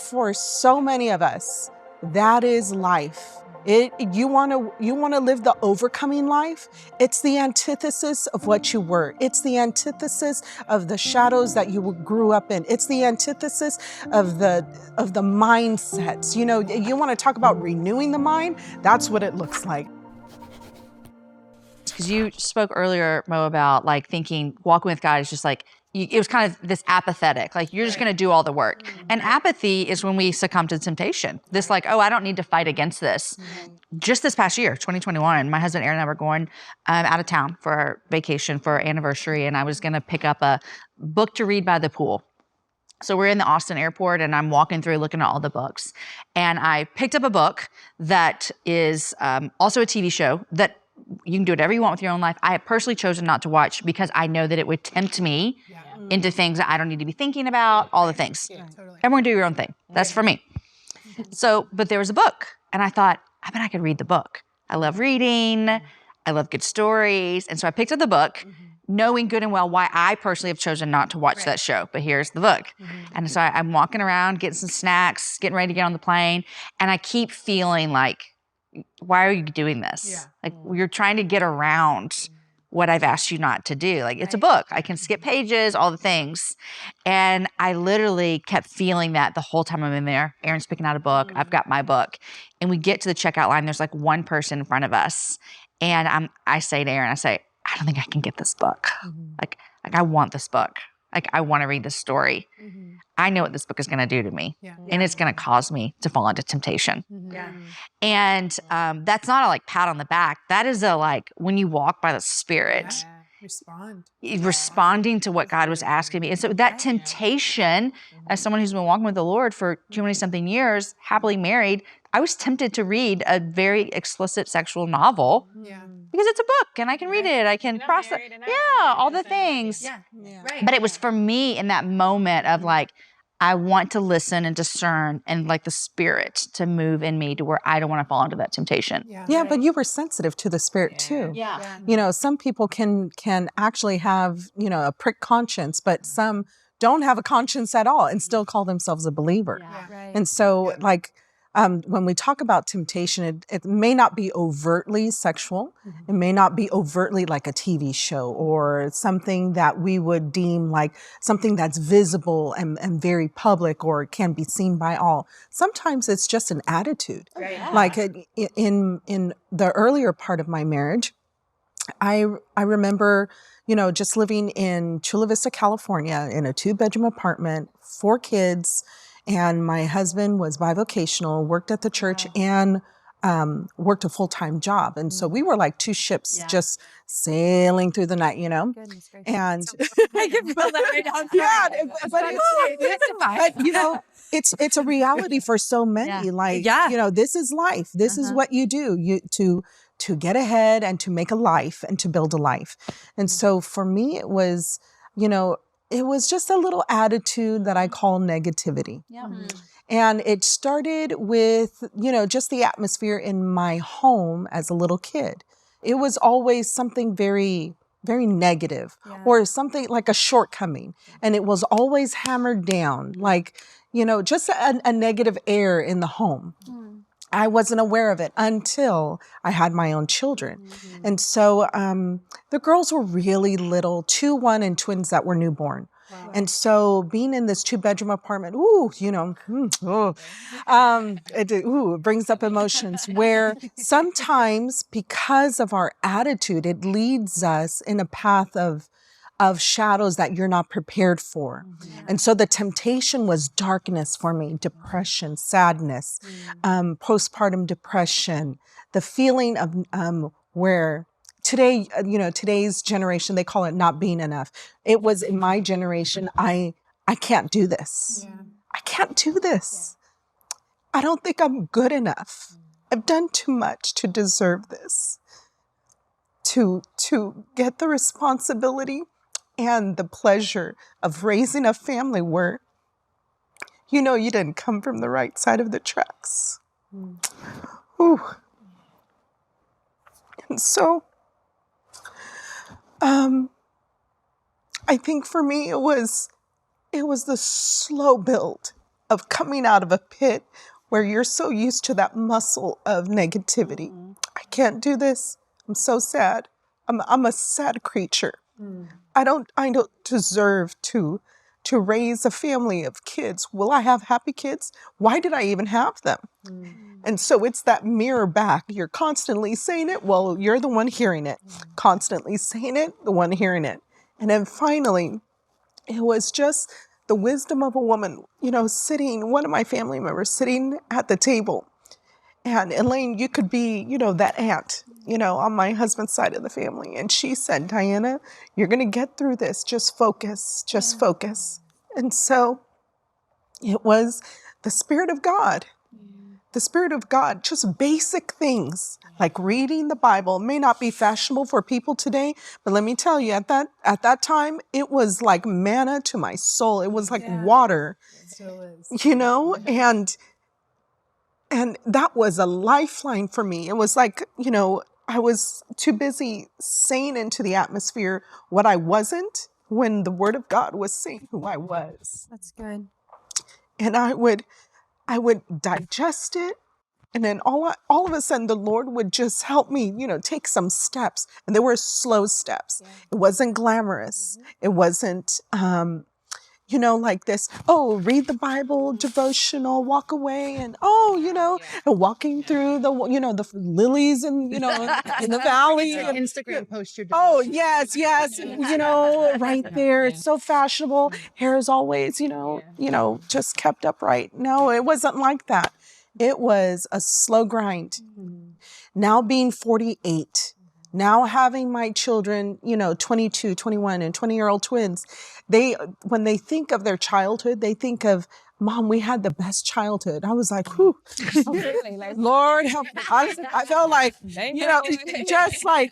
for so many of us, that is life. You want to live the overcoming life? It's the antithesis of what you were. It's the antithesis of the shadows that you grew up in. It's the antithesis of the mindsets. You know, you want to talk about renewing the mind? That's what it looks like. Because you spoke earlier, Mo, about like thinking walking with God is just like, it was kind of this apathetic, like you're just going to do all the work. And apathy is when we succumb to temptation. This like, oh, I don't need to fight against this. Just this past year, 2021, my husband Aaron and I were going out of town for our vacation for our anniversary. And I was going to pick up a book to read by the pool. So we're in the Austin airport and I'm walking through looking at all the books. And I picked up a book that is also a TV show that you can do whatever you want with your own life. I have personally chosen not to watch because I know that it would tempt me into things that I don't need to be thinking about, all the things. Yeah, totally. Everyone do your own thing. That's for me. So, but there was a book and I thought, I bet I could read the book. I love reading. I love good stories. And so I picked up the book knowing good and well why I personally have chosen not to watch that show. But here's the book. And so I'm walking around, getting some snacks, getting ready to get on the plane. And I keep feeling like, why are you doing this? Yeah. Like you're trying to get around what I've asked you not to do. Like it's a book. I can skip pages, all the things. And I literally kept feeling that the whole time I'm in there. Aaron's picking out a book. I've got my book. And we get to the checkout line. There's like one person in front of us. And I say to Aaron, I don't think I can get this book. Like I want this book. Like I want to read this story. I know what this book is going to do to me. And it's going to cause me to fall into temptation. And that's not a like pat on the back. That is a like when you walk by the Spirit. Responding to what God was asking me. And so that temptation, as someone who's been walking with the Lord for 20-something years, happily married, I was tempted to read a very explicit sexual novel because it's a book and I can read it. I can process. Yeah, all the things. But it was for me in that moment of like, I want to listen and discern and like the Spirit to move in me to where I don't want to fall into that temptation. Yeah, but you were sensitive to the Spirit too. You know, some people can actually have, you know, a prick conscience, but some don't have a conscience at all and still call themselves a believer. And so like, when we talk about temptation, it may not be overtly sexual. It may not be overtly like a TV show or something that we would deem like something that's visible and very public or can be seen by all. Sometimes it's just an attitude. Like in the earlier part of my marriage, I remember, you know, just living in Chula Vista, California in a 2-bedroom apartment, 4 kids. And my husband was bivocational, worked at the church and worked a full-time job. And so we were like 2 ships just sailing through the night, you know. And I can feel that right now. But you know, it's a reality for so many. Like, you know, this is life. This is what you do. To get ahead and to make a life and to build a life. And so for me, it was, you know, it was just a little attitude that I call negativity. And it started with, you know, just the atmosphere in my home as a little kid. It was always something very, very negative or something like a shortcoming. And it was always hammered down, like, you know, just a negative air in the home. I wasn't aware of it until I had my own children. And so the girls were really little, 2, 1, and twins that were newborn. And so being in this 2-bedroom apartment, you know, it brings up emotions where sometimes because of our attitude, it leads us in a path of shadows that you're not prepared for. And so the temptation was darkness for me, depression, sadness, postpartum depression, the feeling of where today, you know, today's generation, they call it not being enough. It was in my generation, I can't do this. I can't do this. I don't think I'm good enough. I've done too much to deserve this. To get the responsibility and the pleasure of raising a family where, you know, you didn't come from the right side of the tracks. Ooh. And so, I think for me, it was the slow build of coming out of a pit where you're so used to that muscle of negativity. I can't do this. I'm so sad. I'm a sad creature. I don't deserve to raise a family of kids. Will I have happy kids? Why did I even have them? And so it's that mirror back. You're constantly saying it. Well, you're the one hearing it. Constantly saying it, the one hearing it. And then finally, it was just the wisdom of a woman, sitting, one of my family members sitting at the table. And Elaine, you could be, that aunt, on my husband's side of the family. And she said, Dianna, you're going to get through this. Just focus, just focus. And so it was the Spirit of God. The Spirit of God, just basic things like reading the Bible may not be fashionable for people today, but let me tell you, at that time, it was like manna to my soul. It was like water, It still is. And that was a lifeline for me. It was like, I was too busy saying into the atmosphere what I wasn't when the Word of God was saying who I was. That's good. And I would digest it. And then all of a sudden, the Lord would just help me, take some steps. And they were slow steps. Yeah. It wasn't glamorous. It wasn't, like this, read the Bible, devotional, walk away. And, walking through the, the lilies and, in the valley. And, Instagram post your devotional. Yes. Right there. It's so fashionable. Hair is always, just kept upright. No, it wasn't like that. It was a slow grind. Now being 48, now having my children, 22, 21, and 20-year-old twins, when they think of their childhood, they think of, Mom, we had the best childhood. I was like, whew, Lord help me. I felt like, just like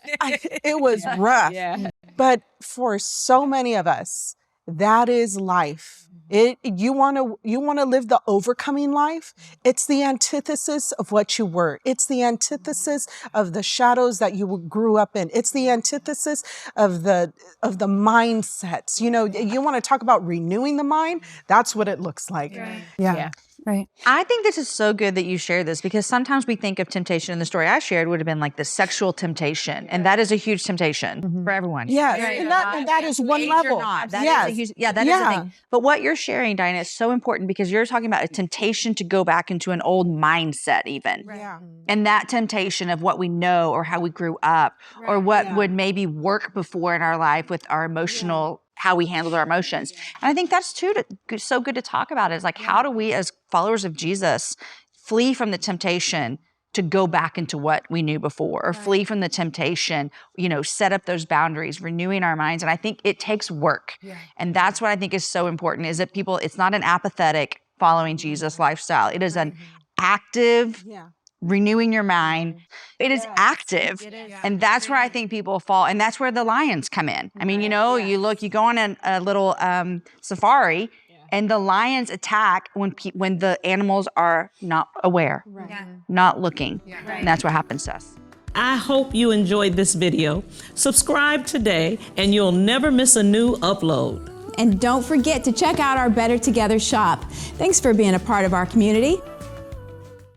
it was rough. Yeah. But for so many of us, that is life. You want to live the overcoming life. It's the antithesis of what you were. It's the antithesis of the shadows that you grew up in. It's the antithesis of the mindsets. You want to talk about renewing the mind. That's what it looks like. Right. Yeah. Right. I think this is so good that you share this because sometimes we think of temptation, and the story I shared would have been like the sexual temptation, and that is a huge temptation for everyone. Yes, and that is one level. That is a thing. But what you're sharing, Diana, is so important because you're talking about a temptation to go back into an old mindset even. Yeah. And that temptation of what we know or how we grew up or what would maybe work before in our life with our emotional how we handled our emotions. And I think that's so good to talk about is like, how do we as followers of Jesus flee from the temptation to go back into what we knew before or flee from the temptation, set up those boundaries, renewing our minds. And I think it takes work. Yeah. And that's what I think is so important is that it's not an apathetic following Jesus lifestyle. It is an active renewing your mind. It is active. It is. And that's where I think people fall. And that's where the lions come in. I mean, you go on a little safari and the lions attack when the animals are not aware, not looking. Yeah. Right. And that's what happens to us. I hope you enjoyed this video. Subscribe today and you'll never miss a new upload. And don't forget to check out our Better Together shop. Thanks for being a part of our community.